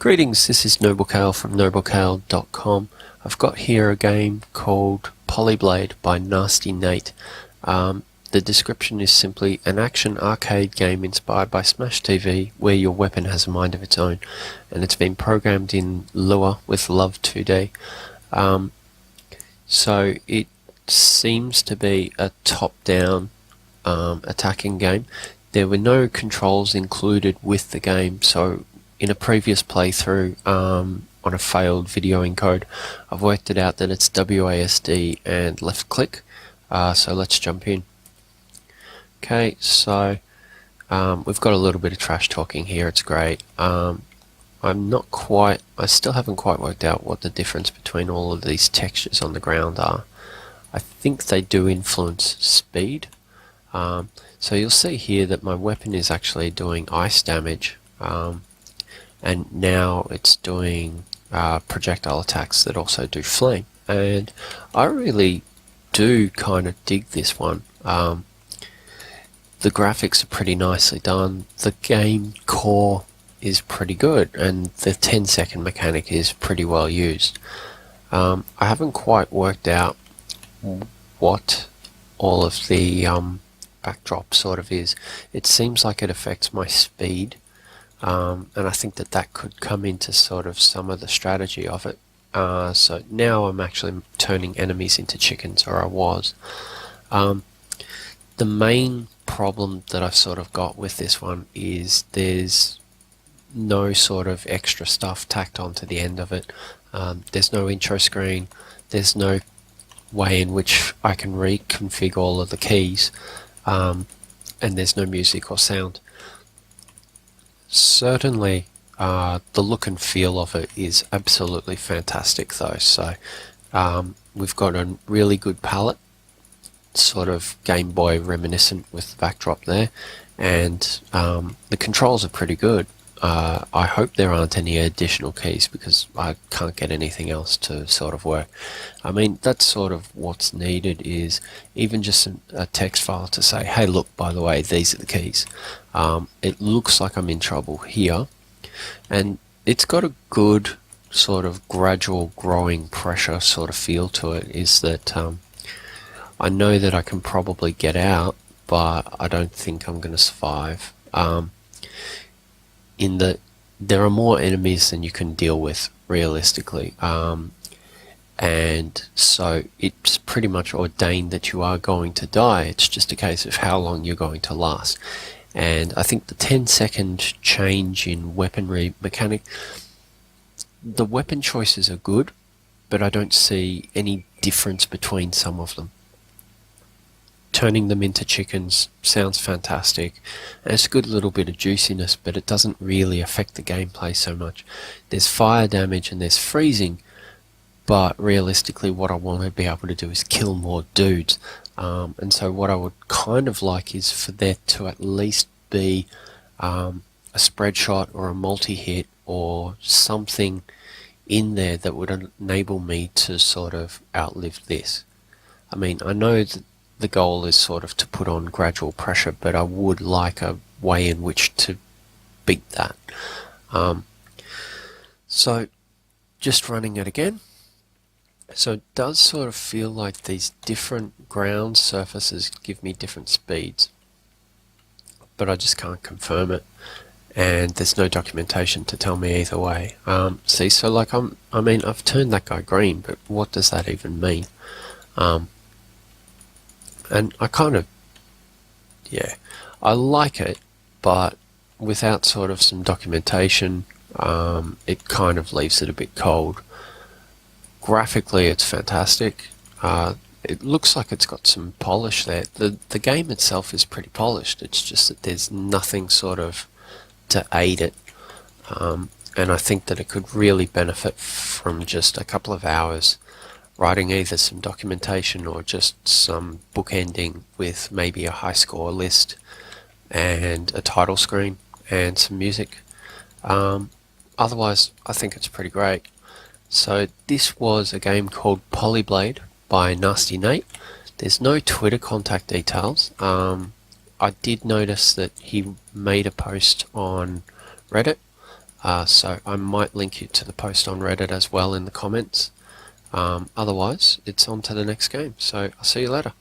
Greetings, this is NobleKale from noblecale.com. I've got here a game called PolyBlade by nastynate. The description is simply an action arcade game inspired by Smash TV where your weapon has a mind of its own, and it's been programmed in Lua with Love 2D. So it seems to be a top-down attacking game. There were no controls included with the game, so in a previous playthrough on a failed video encode, I've worked it out that it's WASD and left click. So let's jump in. Okay, so we've got a little bit of trash talking here. It's great. I still haven't quite worked out what the difference between all of these textures on the ground are. I think they do influence speed. So you'll see here that my weapon is actually doing ice damage, and now it's doing projectile attacks that also do flame. And I really do kind of dig this one. The graphics are pretty nicely done. The game core is pretty good, and the 10-second mechanic is pretty well used. I haven't quite worked out what all of the backdrop sort of is. It seems like it affects my speed, and I think that that could come into sort of some of the strategy of it. So now I'm actually turning enemies into chickens, or I was. The main problem that I've sort of got with this one is there's no sort of extra stuff tacked onto the end of it. There's no intro screen, there's no way in which I can reconfigure all of the keys, and there's no music or sound. Certainly the look and feel of it is absolutely fantastic though. So we've got a really good palette, sort of Game Boy reminiscent with the backdrop there, and the controls are pretty good. I hope there aren't any additional keys because I can't get anything else to sort of work. I mean, that's sort of what's needed, is even just a text file to say, hey look, by the way, these are the keys. It looks like I'm in trouble here, and it's got a good sort of gradual growing pressure sort of feel to it, is that I know that I can probably get out, but I don't think I'm going to survive. In that there are more enemies than you can deal with realistically, and so it's pretty much ordained that you are going to die. It's just a case of how long you're going to last. And I think the 10-second change in weaponry mechanic, the weapon choices are good, but I don't see any difference between some of them. Turning them into chickens sounds fantastic, and it's a good little bit of juiciness, but it doesn't really affect the gameplay so much. There's fire damage and there's freezing, but realistically what I want to be able to do is kill more dudes. And so what I would kind of like is for there to at least be a spread shot or a multi-hit or something in there that would enable me to sort of outlive this. I mean, I know that the goal is sort of to put on gradual pressure, but I would like a way in which to beat that. So just running it again. So it does sort of feel like these different ground surfaces give me different speeds, but I just can't confirm it, and there's no documentation to tell me either way. See, so like I mean, I've turned that guy green, but what does that even mean? And I kind of, yeah, I like it, but without sort of some documentation, it kind of leaves it a bit cold. Graphically, it's fantastic. It looks like it's got some polish there. The game itself is pretty polished. It's just that there's nothing sort of to aid it. And I think that it could really benefit from just a couple of hours writing either some documentation or just some bookending with maybe a high score list and a title screen and some music. Otherwise, I think it's pretty great. So this was a game called PolyBlade by nastynate. There's no Twitter contact details. I did notice that he made a post on Reddit, So I might link you to the post on Reddit as well in the comments. Otherwise, it's on to the next game. So I'll see you later.